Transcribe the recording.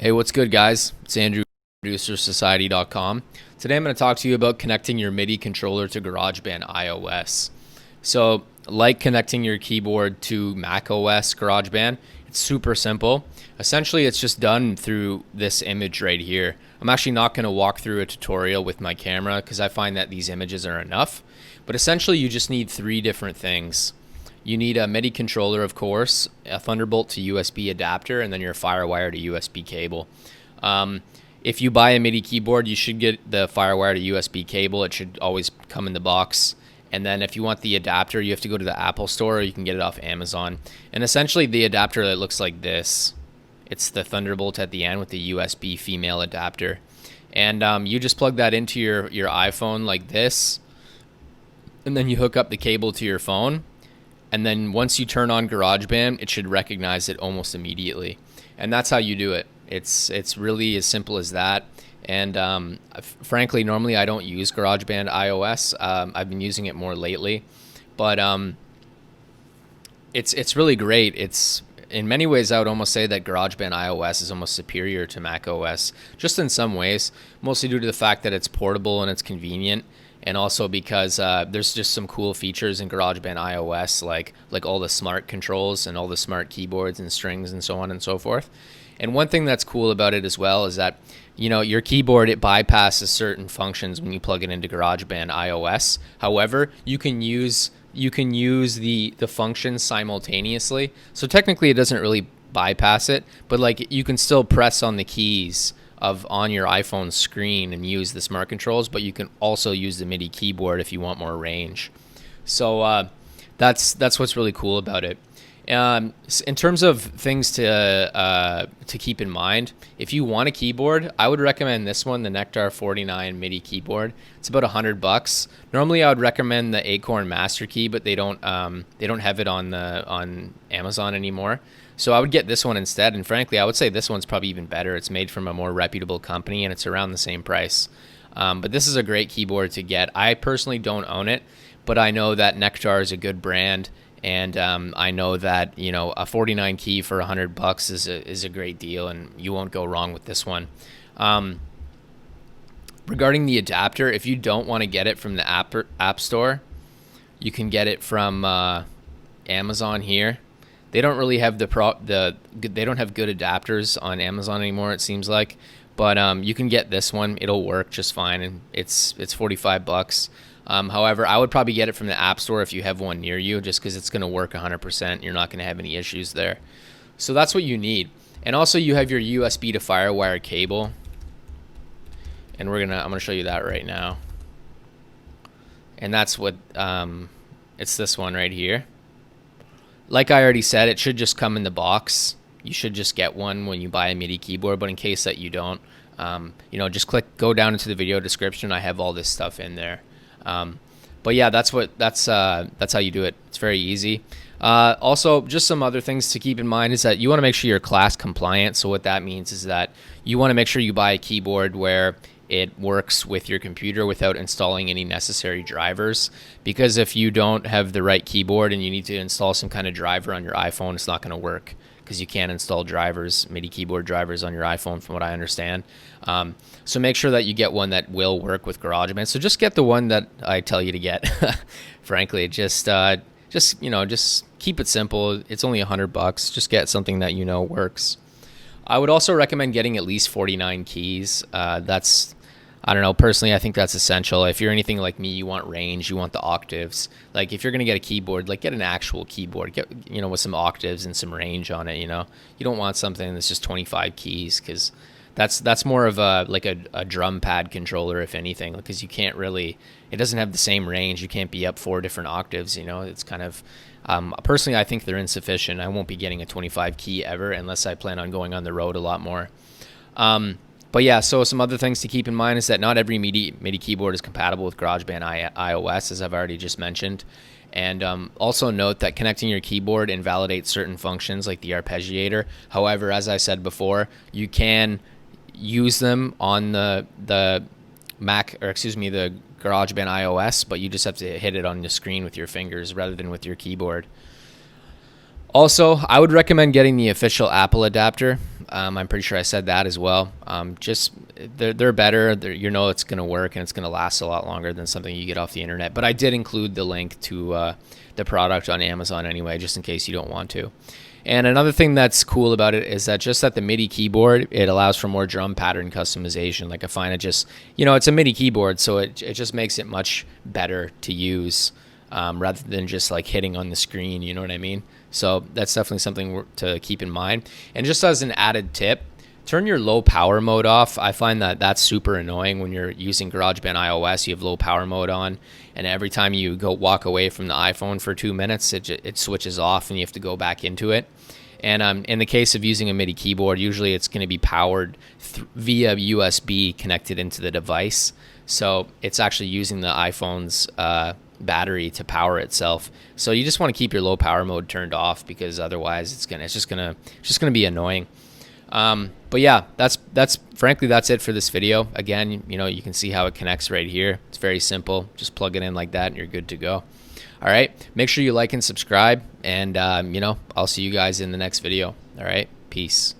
Hey, what's good, guys? It's Andrew, ProducerSociety.com. Today I'm going to talk to you about connecting your MIDI controller to GarageBand iOS. So, like connecting your keyboard to Mac OS Garageband, it's super simple. Essentially, it's just done through this image right here. I'm actually not going to walk through a tutorial with my camera because I find that these images are enough. But essentially, you just need three different things. You need a MIDI controller, of course, a Thunderbolt to USB adapter, and then your Firewire to USB cable. If you buy a MIDI keyboard, you should get the Firewire to USB cable. It should always come in the box. And then if you want the adapter, you have to go to the Apple Store, or you can get it off Amazon. And essentially, the adapter, it looks like this. It's the Thunderbolt at the end with the USB female adapter. And you just plug that into your iPhone like this. And then you hook up the cable to your phone. And then once you turn on GarageBand, it should recognize it almost immediately. And that's how you do it. It's really as simple as that. And frankly, normally I don't use GarageBand iOS. I've been using it more lately. But it's really great. It's in many ways, I would almost say that GarageBand iOS is almost superior to Mac OS, just in some ways, mostly due to the fact that it's portable and it's convenient. And also because there's just some cool features in GarageBand iOS, like all the smart controls and all the smart keyboards and strings and so on and so forth. And one thing that's cool about it as well is that, you know, your keyboard, it bypasses certain functions when you plug it into GarageBand iOS. However, you can use the functions simultaneously. So technically, it doesn't really bypass it, but like you can still press on the keys on your iPhone screen and use the smart controls, but you can also use the MIDI keyboard if you want more range. So that's what's really cool about it. In terms of things to keep in mind, if you want a keyboard, I would recommend this one, the Nektar 49 MIDI keyboard. It's about $100. Normally, I would recommend the Acorn Master Key, but they don't have it on Amazon anymore. So I would get this one instead, and frankly, I would say this one's probably even better. It's made from a more reputable company, and it's around the same price. But this is a great keyboard to get. I personally don't own it, but I know that Nektar is a good brand, and I know that, you know, a 49 key for $100 is a great deal, and you won't go wrong with this one. Regarding the adapter, if you don't want to get it from the App Store, you can get it from Amazon here. They don't really have they don't have good adapters on Amazon anymore, it seems like, but you can get this one. It'll work just fine, and it's $45. However, I would probably get it from the App Store if you have one near you, just because it's going to work 100%. You're not going to have any issues there. So that's what you need. And also, you have your USB to Firewire cable, and I'm gonna show you that right now. And that's what it's this one right here. Like I already said, it should just come in the box. You should just get one when you buy a MIDI keyboard, but in case that you don't, you know, just go down into the video description. I have all this stuff in there. But yeah, that's how you do it. It's very easy. Also, just some other things to keep in mind is that you want to make sure you're class compliant. So what that means is that you want to make sure you buy a keyboard where it works with your computer without installing any necessary drivers, because if you don't have the right keyboard and you need to install some kind of driver on your iPhone, it's not going to work, because you can't install drivers, MIDI keyboard drivers on your iPhone, from what I understand. So make sure that you get one that will work with GarageBand. So just get the one that I tell you to get. Frankly, just keep it simple. It's only $100. Just get something that you know works. I would also recommend getting at least 49 keys. I don't know, personally, I think that's essential. If you're anything like me, you want range, you want the octaves. Like if you're going to get a keyboard, like get an actual keyboard, get, you know, with some octaves and some range on it, you know. You don't want something that's just 25 keys, because that's more of a drum pad controller, if anything, because you can't really, it doesn't have the same range. You can't be up 4 different octaves, you know. It's kind of, personally, I think they're insufficient. I won't be getting a 25 key ever unless I plan on going on the road a lot more. But yeah, so some other things to keep in mind is that not every MIDI keyboard is compatible with GarageBand iOS, as I've already just mentioned. And also note that connecting your keyboard invalidates certain functions like the arpeggiator. However, as I said before, you can use them on the Mac, or excuse me, the GarageBand iOS, but you just have to hit it on the screen with your fingers rather than with your keyboard. Also, I would recommend getting the official Apple adapter. I'm pretty sure I said that as well. Just they're better. You know it's going to work and it's going to last a lot longer than something you get off the internet. But I did include the link to the product on Amazon anyway, just in case you don't want to. And another thing that's cool about it is that just at the MIDI keyboard, it allows for more drum pattern customization. Like I find it just, it's a MIDI keyboard, so it just makes it much better to use rather than just like hitting on the screen, you know what I mean? So that's definitely something to keep in mind. And just as an added tip, turn your low power mode off. I find that that's super annoying when you're using GarageBand iOS. You have low power mode on, and every time you go walk away from the iPhone for 2 minutes, it switches off and you have to go back into it. And in the case of using a MIDI keyboard, usually it's going to be powered via USB connected into the device. So it's actually using the iPhone's battery to power itself. So you just want to keep your low power mode turned off, because otherwise it's just gonna be annoying. But yeah, that's frankly that's it for this video. Again, you can see how it connects right here. It's very simple. Just plug it in like that and you're good to go. All right, make sure you like and subscribe, and I'll see you guys in the next video. All right, peace.